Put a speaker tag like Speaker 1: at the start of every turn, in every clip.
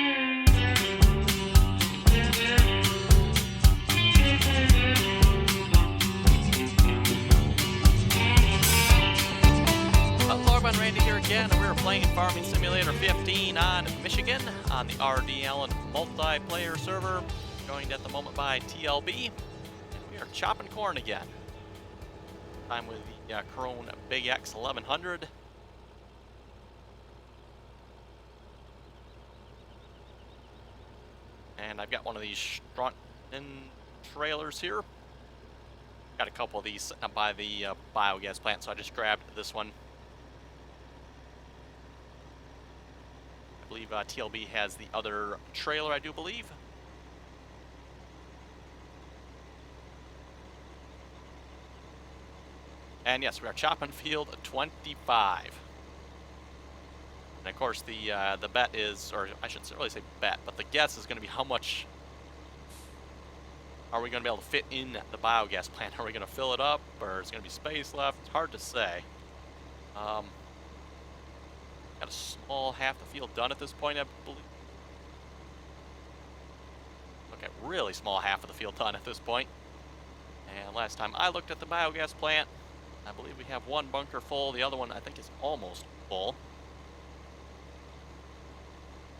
Speaker 1: Hello everyone, Randy here again, and we're playing Farming Simulator 15 on Michigan on the RDAllen multiplayer server, joined at the moment by TLB, and we are chopping corn again. Time with the Krone Big X 1100. And I've got one of these Strunton trailers here. Got a couple of these sitting up by the biogas plant, so I just grabbed this one. I believe TLB has the other trailer, I do believe. And yes, we are chopping field 25. And of course the bet is, or I shouldn't really say bet, but the guess is going to be how much are we going to be able to fit in the biogas plant? Are we going to fill it up, or is there going to be space left? It's hard to say. Got a small half the field done at this point, I believe. Okay, really small half of the field done at this point. And last time I looked at the biogas plant, I believe we have one bunker full. The other one I think is almost full.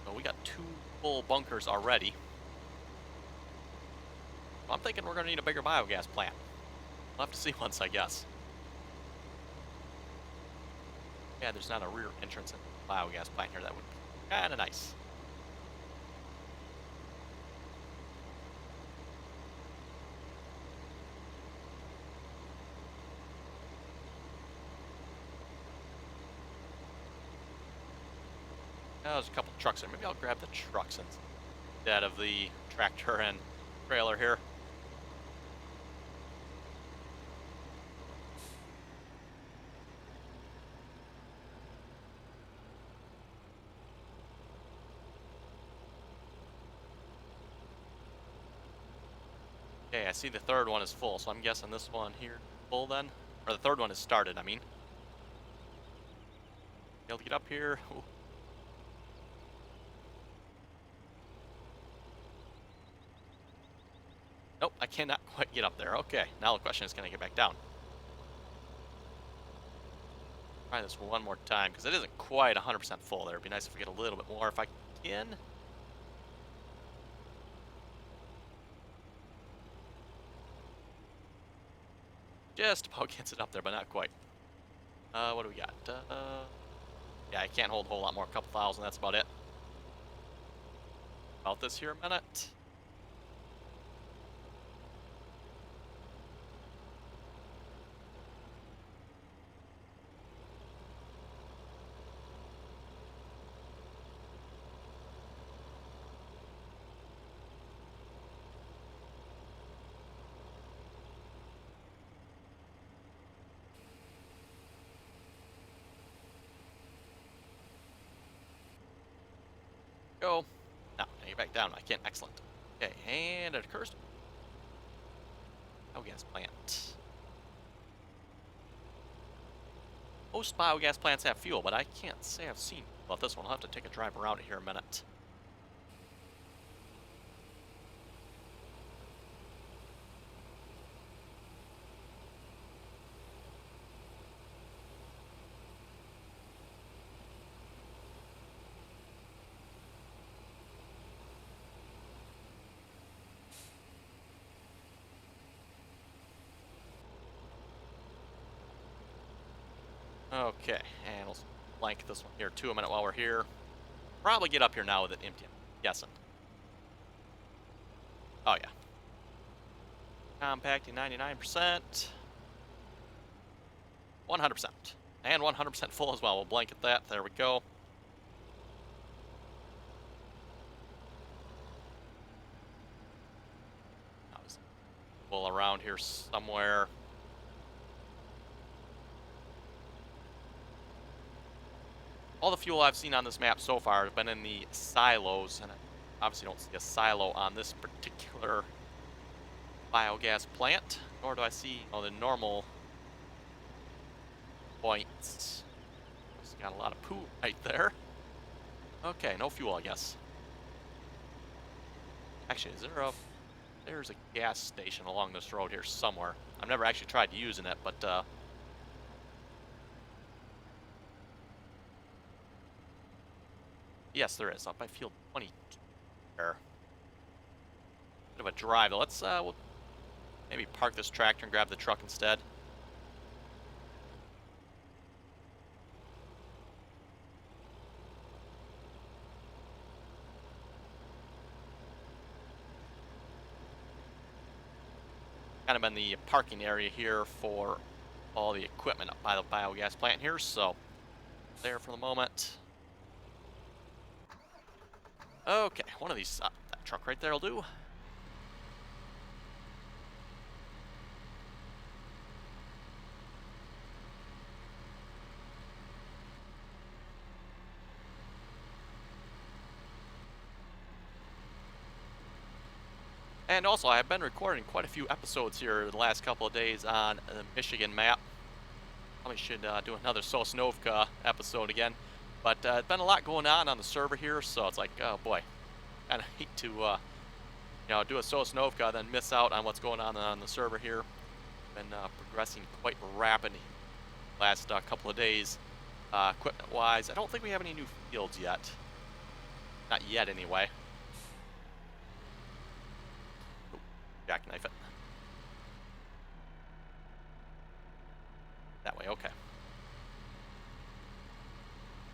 Speaker 1: So we got 2 full bunkers already. I'm thinking we're going to need a bigger biogas plant. We'll have to see once, I guess. Yeah, there's not a rear entrance in the biogas plant here. That would be kind of nice. Oh, there's a couple of trucks there. Maybe I'll grab the trucks instead of the tractor and trailer here. Okay, I see the third one is full, so I'm guessing this one here is full then? Or the third one is started, I mean. Be able to get up here. Ooh. Nope, I cannot quite get up there. Okay, now the question is, can I get back down? Try this one more time, because it isn't quite 100% full there. It'd be nice if we get a little bit more if I can. Just about gets it up there, but not quite. What do we got? Yeah, I can't hold a whole lot more. A couple thousand, that's about it. About this here a minute. Go. No, now you're back down. I can't. Excellent. Okay, and it occurs. Biogas plant. Most biogas plants have fuel, but I can't say I've seen about this one. I'll have to take a drive around it here in a minute. Okay, and we'll blank this one here too a minute while we're here. Probably get up here now with it empty, I'm guessing. Oh yeah. Compacting 99%. 100%. And 100% full as well. We'll blanket that. There we go. Pull around here somewhere. All the fuel I've seen on this map so far have been in the silos, and I obviously don't see a silo on this particular biogas plant, nor do I see the normal points. It's got a lot of poo right there. Okay, no fuel, I guess. Actually, there's a gas station along this road here somewhere. I've never actually tried using it, but yes, there is up by field 20 there. Bit of a drive. Let's we'll maybe park this tractor and grab the truck instead. Kind of in the parking area here for all the equipment up by the biogas plant here, so there for the moment. Okay, one of these, that truck right there will do. And also, I've been recording quite a few episodes here the last couple of days on the Michigan map. Probably should do another Sosnovka episode again. But it's been a lot going on the server here, so it's like, oh boy, kind of hate to, do a Sosnovka, then miss out on what's going on the server here. Been progressing quite rapid last couple of days, equipment-wise. I don't think we have any new fields yet. Not yet, anyway. Jackknife it. That way, okay.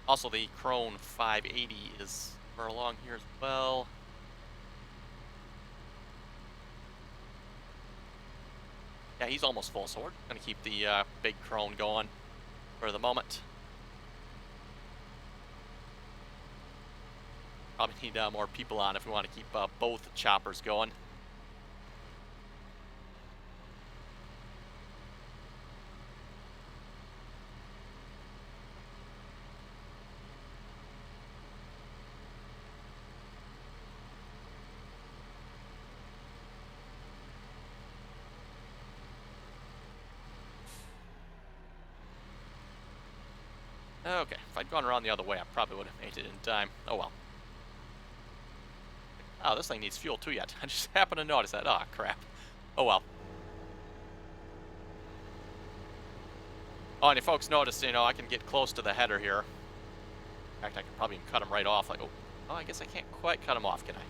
Speaker 1: Also, the Krone 580 is far along here as well. Yeah, he's almost full, so we're going to keep the big Krone going for the moment. Probably need more people on if we want to keep both choppers going. Okay, if I'd gone around the other way, I probably would have made it in time. Oh well. Oh, this thing needs fuel too yet. I just happened to notice that. Oh, crap. Oh well. Oh, and if folks notice, I can get close to the header here. In fact, I can probably cut him right off. Like, oh, I guess I can't quite cut him off, can I?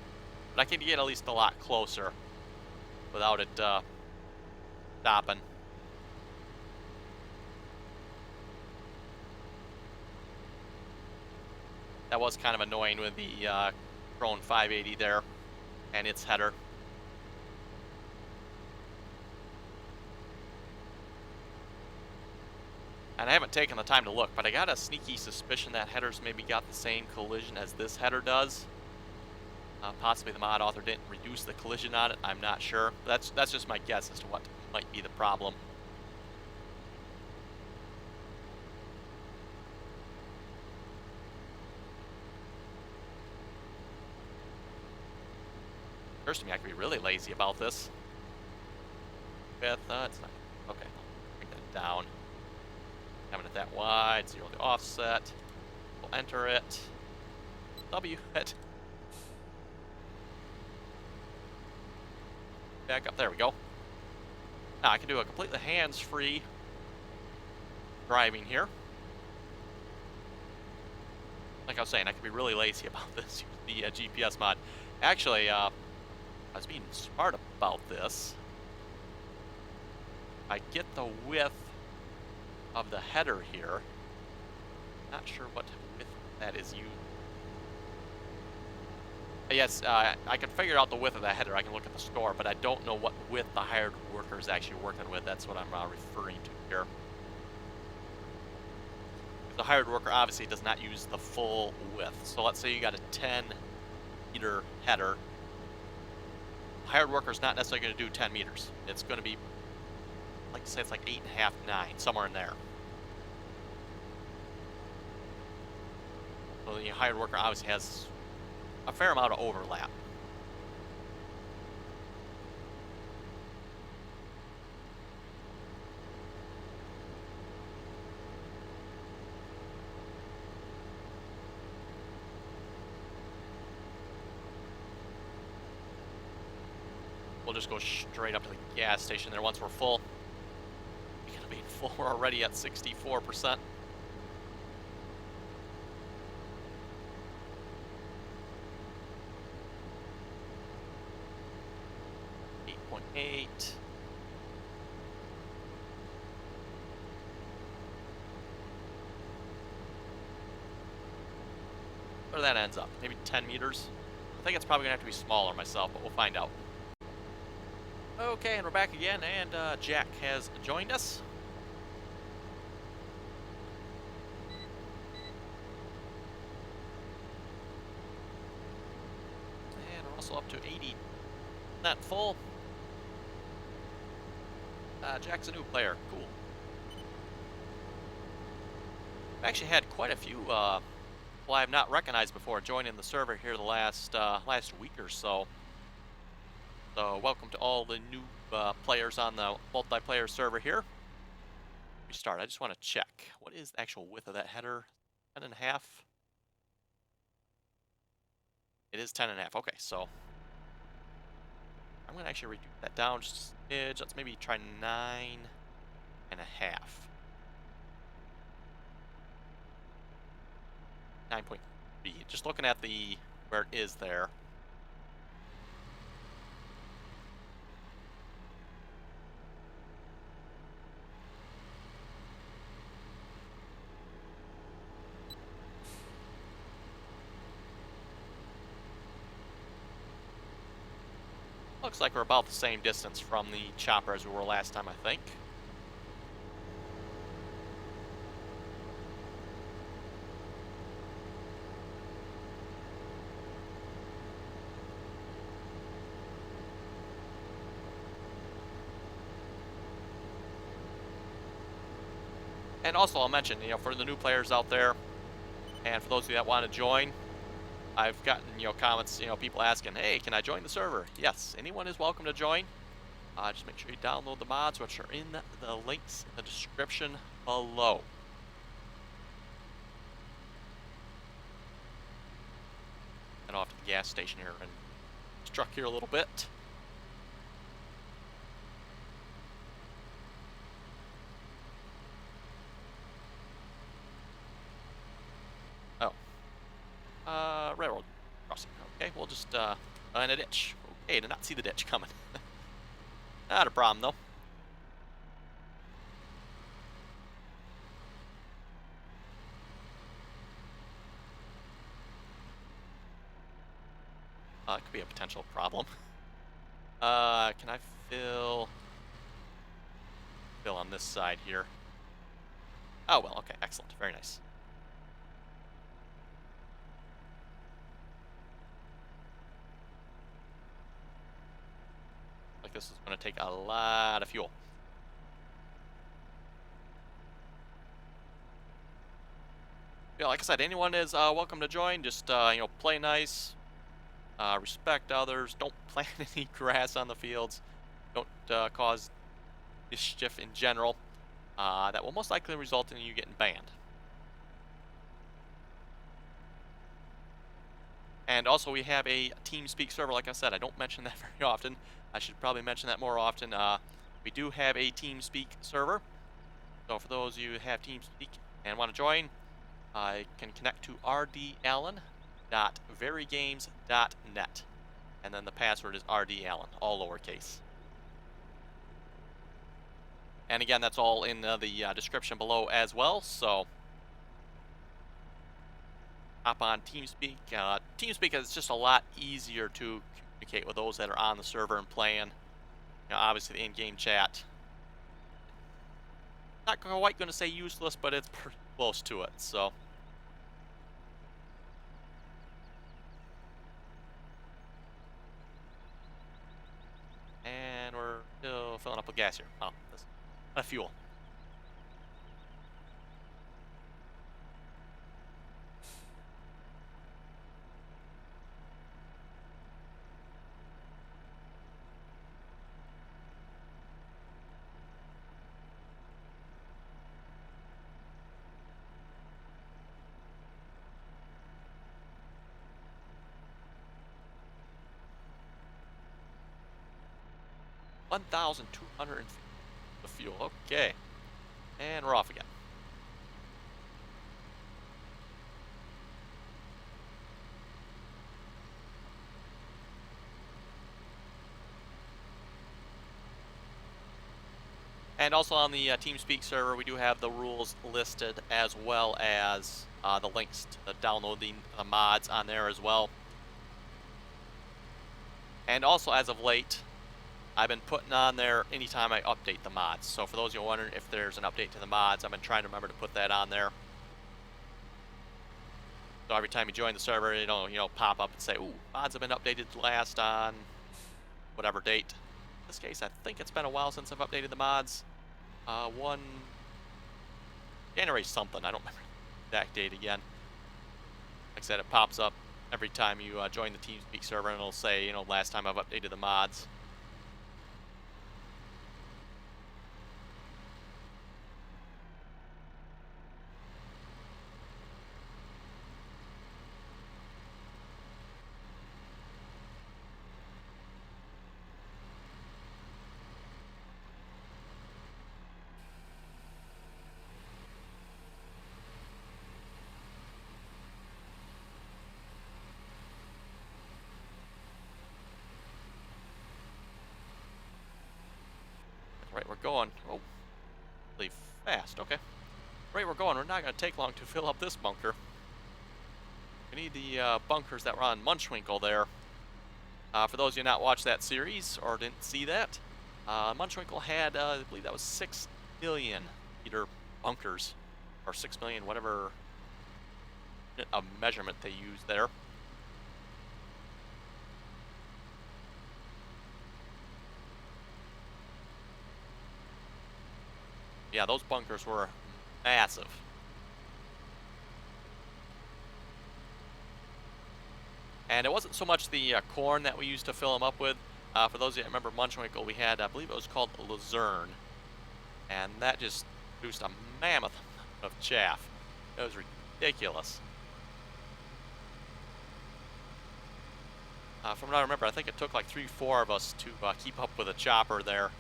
Speaker 1: But I can get at least a lot closer without it stopping. That was kind of annoying with the Krone 580 there and its header. And I haven't taken the time to look, but I got a sneaky suspicion that header's maybe got the same collision as this header does. Possibly the mod author didn't reduce the collision on it. I'm not sure. That's just my guess as to what might be the problem. Occurs to me I could be really lazy about this. With, it's not, okay, bring that down. Having it that wide, 0 the offset. We'll enter it. W it. Back up, there we go. Now I can do a completely hands-free driving here. Like I was saying, I could be really lazy about this, the GPS mod. Actually, I was being smart about this. I get the width of the header here. Not sure what width that is used. Yes, I can figure out the width of the header. I can look at the score, but I don't know what width the hired worker is actually working with. That's what I'm referring to here. The hired worker obviously does not use the full width. So let's say you got a 10-meter header. The hired worker is not necessarily going to do 10 meters. It's going to be, like I say, it's like 8.5, 9, somewhere in there. So the hired worker obviously has a fair amount of overlap. we'll just go straight up to the gas station there once we're full. We gotta be full. We're already at 64%. 8.8. Where that ends up, maybe 10 meters. I think it's probably gonna have to be smaller myself, but we'll find out. Okay, and we're back again, and Jack has joined us. And we're also up to 80% full. Jack's a new player, cool. I've actually had quite a few well, I have not recognized before joining the server here the last week or so. So welcome to all the new players on the multiplayer server here. We start. I just want to check what is the actual width of that header. 10.5. It is 10.5. Okay, so I'm gonna actually reduce that down just a smidge. Let's maybe try 9.5. 9.3. Just looking at the where it is there. Looks like we're about the same distance from the chopper as we were last time, I think. And also I'll mention, for the new players out there, and for those of you that want to join, I've gotten, comments, people asking, hey, can I join the server? Yes, anyone is welcome to join. Just make sure you download the mods, which are in the links in the description below. Head off to the gas station here and truck here a little bit. Railroad crossing. Okay, we'll just in a ditch. Okay, did not see the ditch coming. Not a problem though. It could be a potential problem. Can I fill on this side here? Oh well, okay, excellent, very nice. Like this is going to take a lot of fuel. Yeah, like I said, anyone is welcome to join. Just play nice, respect others. Don't plant any grass on the fields. Don't cause mischief in general. That will most likely result in you getting banned. And also, we have a TeamSpeak server. Like I said, I don't mention that very often. I should probably mention that more often. We do have a TeamSpeak server. So for those of you who have TeamSpeak and want to join, I can connect to RDAllen.verygames.net. And then the password is RDAllen, all lowercase. And again, that's all in the description below as well. So hop on TeamSpeak. TeamSpeak is just a lot easier to communicate with those that are on the server and playing. Obviously the in-game chat. Not quite going to say useless, but it's pretty close to it. So. And we're still filling up with gas here. Oh, that's not fuel. 1,200 of fuel. Okay. And we're off again. And also on the TeamSpeak server, we do have the rules listed as well as the links to downloading the mods on there as well. And also, as of late, I've been putting on there anytime I update the mods. So for those of you wondering if there's an update to the mods, I've been trying to remember to put that on there. So every time you join the server, it'll pop up and say, "Ooh, mods have been updated last on whatever date." In this case, I think it's been a while since I've updated the mods. 1 January something. I don't remember the exact date again. Like I said, it pops up every time you join the TeamSpeak server, and it'll say, last time I've updated the mods. Right, we're going. Oh, really fast. Okay. Right, we're going. We're not going to take long to fill up this bunker. We need the bunkers that were on Munchwinkle there. For those of you not watched that series or didn't see that, Munchwinkle had, I believe that was 6 million liter bunkers, or 6 million, whatever a measurement they used there. Yeah, those bunkers were massive. And it wasn't so much the corn that we used to fill them up with. For those of you that remember Munchwinkle, we had, I believe it was called Luzerne. And that just produced a mammoth of chaff. It was ridiculous. From what I remember, I think it took like 3-4 of us to keep up with a chopper there.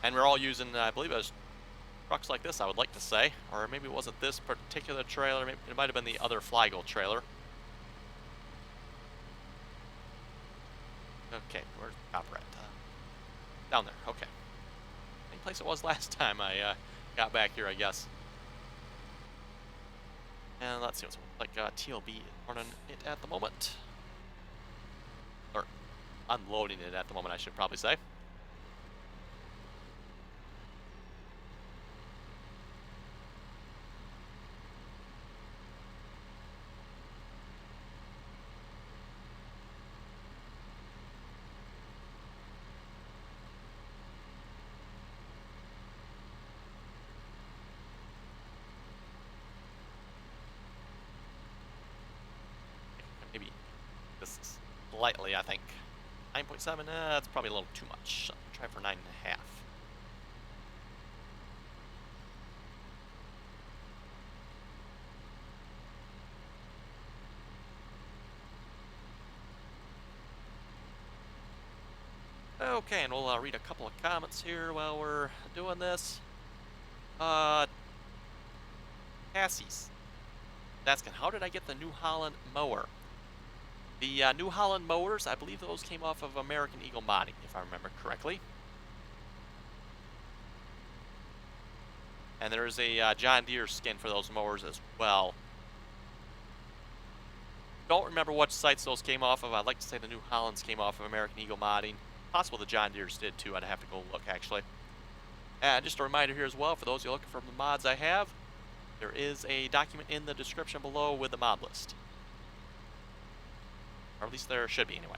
Speaker 1: And we're all using, I believe it was trucks like this, I would like to say. Or maybe it wasn't this particular trailer. Maybe it might have been the other Flygo trailer. Okay, where's the copper at? Down there, okay. Same place it was last time I got back here, I guess. And let's see what's like TLB is running it at the moment. Or unloading it at the moment, I should probably say. Maybe this is slightly, I think. 9.7, that's probably a little too much. So try for 9.5. Okay, and we'll read a couple of comments here while we're doing this. Cassie's asking, how did I get the New Holland mower? The New Holland mowers, I believe those came off of American Eagle modding, if I remember correctly. And there's a John Deere skin for those mowers as well. Don't remember what sites those came off of. I'd like to say the New Hollands came off of American Eagle modding. Possible the John Deeres did too. I'd have to go look actually. And just a reminder here as well, for those of you looking for the mods I have, there is a document in the description below with the mod list. Or at least there should be anyway.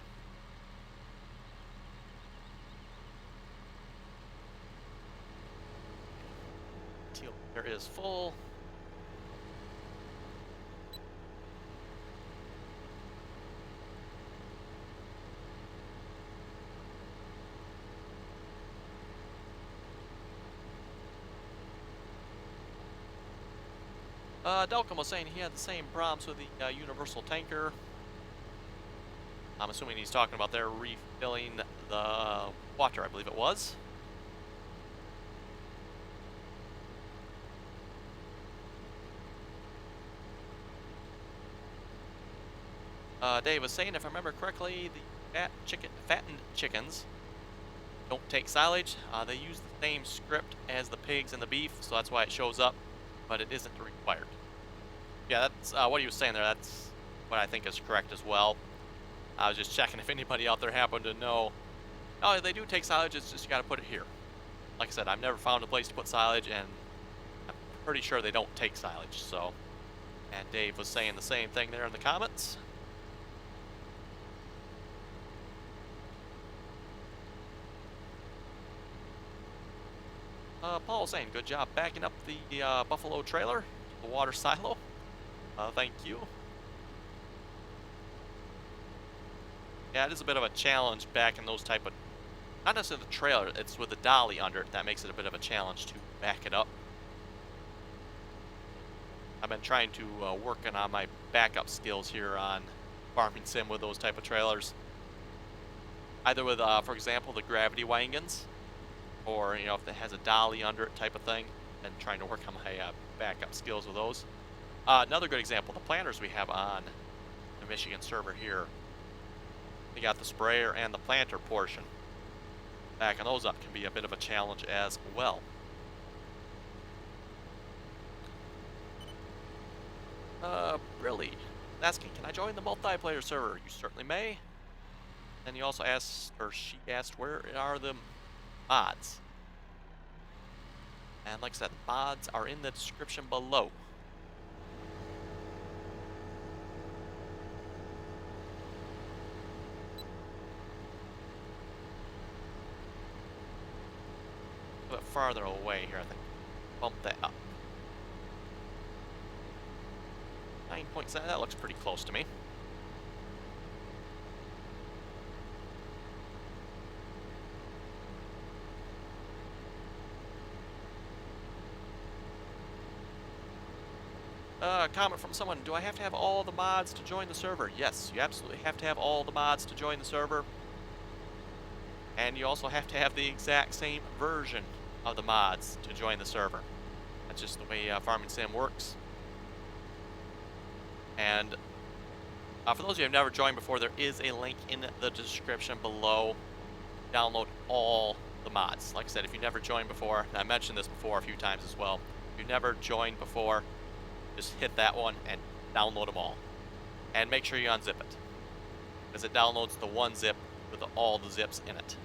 Speaker 1: There is full. Delcom was saying he had the same problems with the universal tanker. I'm assuming he's talking about their refilling the water, I believe it was. Dave was saying, if I remember correctly, the fattened chickens don't take silage. They use the same script as the pigs and the beef, so that's why it shows up, but it isn't required. Yeah, that's what he was saying there. That's what I think is correct as well. I was just checking if anybody out there happened to know. Oh, they do take silage, it's just you gotta put it here. Like I said, I've never found a place to put silage, and I'm pretty sure they don't take silage, so. And Dave was saying the same thing there in the comments. Paul was saying, good job backing up the Buffalo trailer to the water silo. Thank you. Yeah, it is a bit of a challenge backing those type of, not necessarily the trailer, it's with the dolly under it that makes it a bit of a challenge to back it up. I've been trying to working on my backup skills here on Farming Sim with those type of trailers. Either with, for example, the gravity wagons, or, you know, if it has a dolly under it type of thing, and trying to work on my backup skills with those. Another good example, the planters we have on the Michigan server here. We got the sprayer and the planter portion. Backing those up can be a bit of a challenge as well. Really? Asking, can I join the multiplayer server? You certainly may. And you also asked, or she asked, where are the mods? And like I said, mods are in the description below. A bit farther away here, I think. Bump that up. 9.7, that looks pretty close to me. Comment from someone, do I have to have all the mods to join the server? Yes, you absolutely have to have all the mods to join the server. And you also have to have the exact same version of the mods to join the server. That's just the way Farming Sim works. And for those of you who have never joined before, there is a link in the description below. Download all the mods. Like I said, if you've never joined before, and I mentioned this before a few times as well, if you've never joined before, just hit that one and download them all. And make sure you unzip it, because it downloads the one zip with all the zips in it.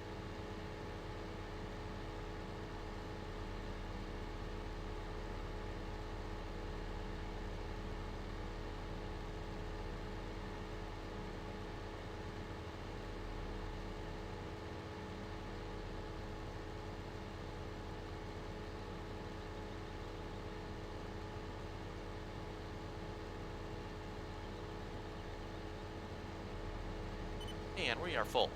Speaker 1: And we are full.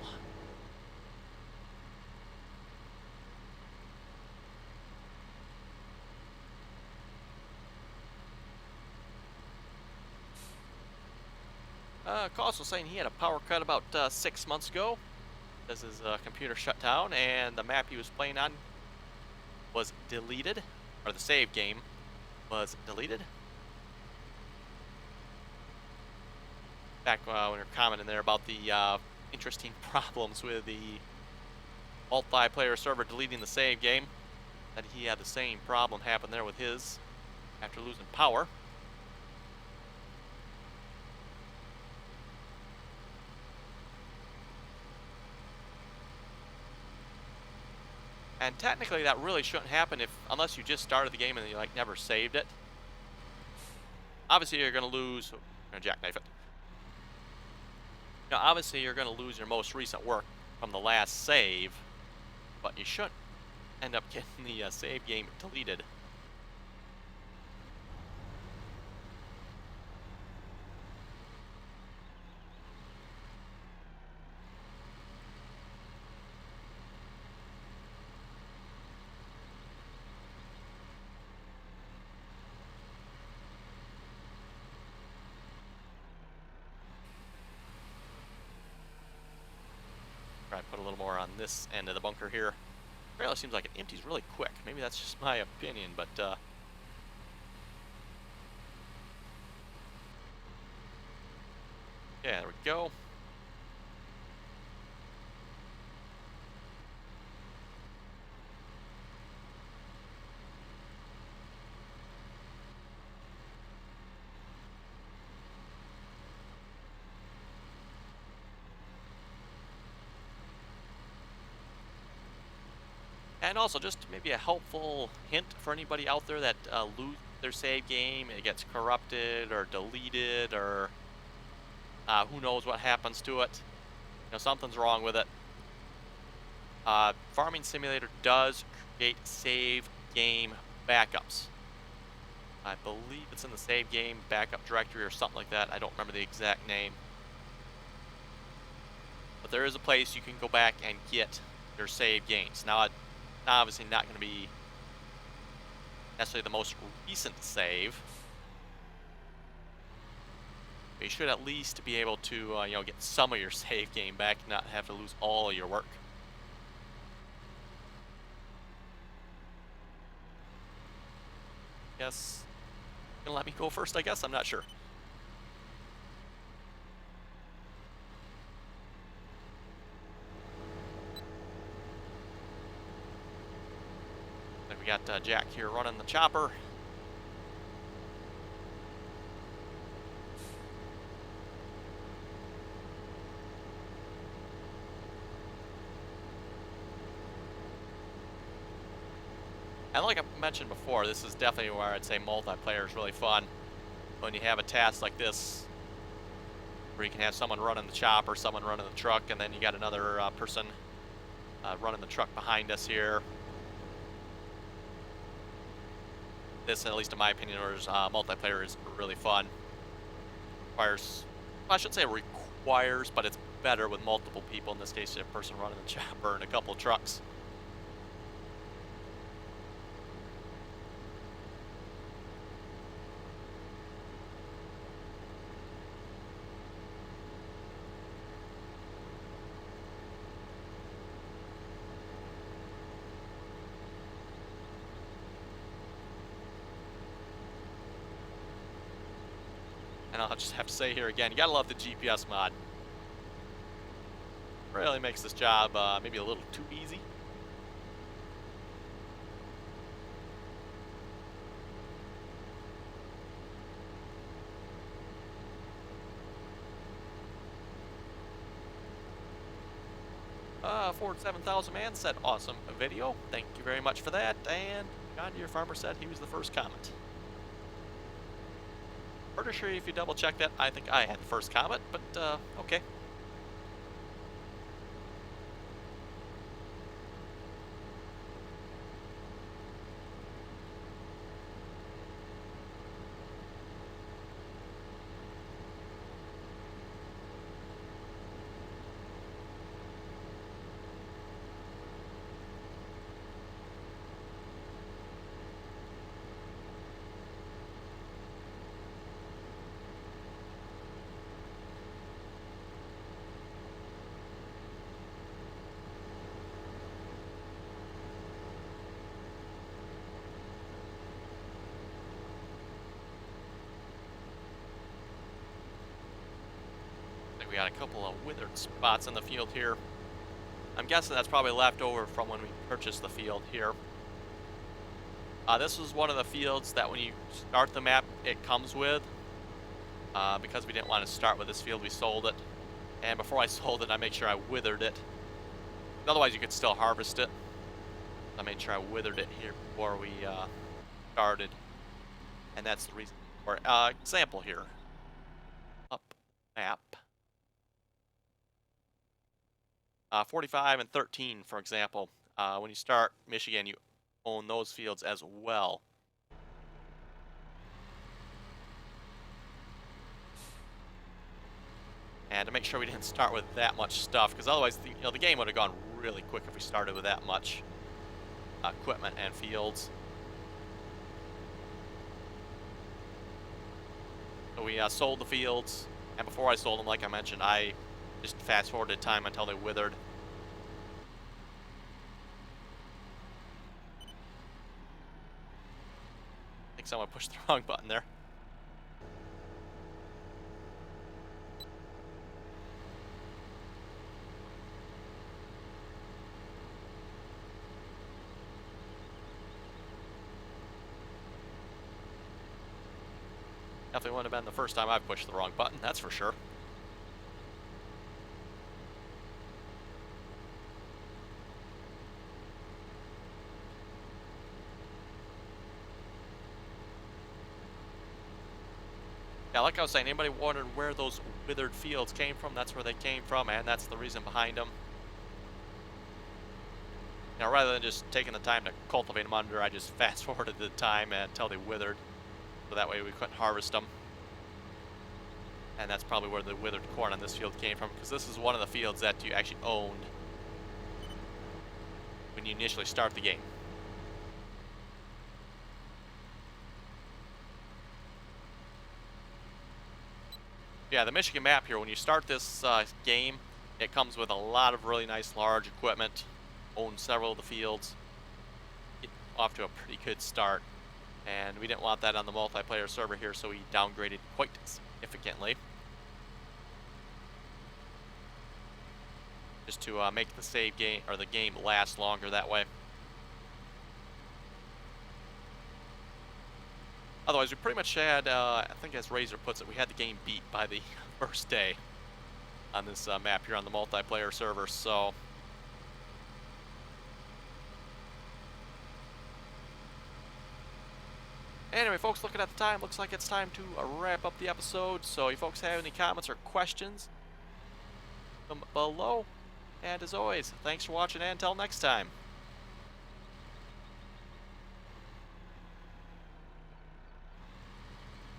Speaker 1: Cos was saying he had a power cut about 6 months ago. As his computer shut down and the map he was playing on was deleted, or the save game was deleted. Back when we were commenting there about the interesting problems with the multiplayer server deleting the save game, that he had the same problem happen there with his after losing power. And technically that really shouldn't happen unless you just started the game and you like never saved it. Obviously you're going to lose, I'm going to jackknife it. Now obviously you're going to lose your most recent work from the last save, but you shouldn't end up getting the save game deleted. Try to put a little more on this end of the bunker here. Trailer seems like it empties really quick. Maybe that's just my opinion, but yeah, there we go. And also, just maybe a helpful hint for anybody out there that lose their save game, it gets corrupted or deleted, or who knows what happens to it. You know, something's wrong with it. Farming Simulator does create save game backups. I believe it's in the save game backup directory or something like that. I don't remember the exact name. But there is a place you can go back and get your save games. Now, obviously not going to be necessarily the most recent save. But you should at least be able to, you know, get some of your save game back, not have to lose all of your work. Guess gonna let me go first, I guess? I'm not sure. We got Jack here running the chopper. And like I mentioned before, this is definitely where I'd say multiplayer is really fun. When you have a task like this, where you can have someone running the chopper, someone running the truck, and then you got another person running the truck behind us here. This, at least in my opinion, is multiplayer is really fun. Requires, well, I shouldn't say requires, but it's better with multiple people. In this case, a person running the chopper and a couple of trucks. And I'll just have to say here again, you gotta love the GPS mod. Really makes this job maybe a little too easy. Ford 7000 man said awesome video. Thank you very much for that. And John Deere Farmer said he was the first comment. Pretty sure if you double check that, I think I had the first comment, but okay. We got a couple of withered spots in the field here. I'm guessing that's probably left over from when we purchased the field here. This was one of the fields that when you start the map, it comes with. Because we didn't want to start with this field, we sold it. And before I sold it, I made sure I withered it. Otherwise, you could still harvest it. I made sure I withered it here before we started. And that's the reason for example here. Up map. 45 and 13, for example. When you start Michigan, you own those fields as well. And to make sure we didn't start with that much stuff, because otherwise the game would have gone really quick if we started with that much equipment and fields. So we sold the fields, and before I sold them, like I mentioned, I just fast-forwarded time until they withered. someone pushed the wrong button there. Definitely wouldn't have been the first time I've pushed the wrong button, that's for sure. Yeah, like I was saying, anybody wondered where those withered fields came from, that's where they came from, and that's the reason behind them. You know, rather than just taking the time to cultivate them under, I just fast forwarded the time until they withered, so that way we couldn't harvest them. And that's probably where the withered corn on this field came from, because this is one of the fields that you actually owned when you initially start the game. Yeah, the Michigan map here, when you start this game, it comes with a lot of really nice large equipment, own several of the fields, get off to a pretty good start. And we didn't want that on the multiplayer server here, so we downgraded quite significantly. Just to make the save game, or the game last longer that way. Otherwise, we pretty much had, I think as Razor puts it, we had the game beat by the first day on this map here on the multiplayer server, so. Anyway, folks, looking at the time, looks like it's time to wrap up the episode. So, if you folks have any comments or questions, them below. And as always, thanks for watching, and until next time.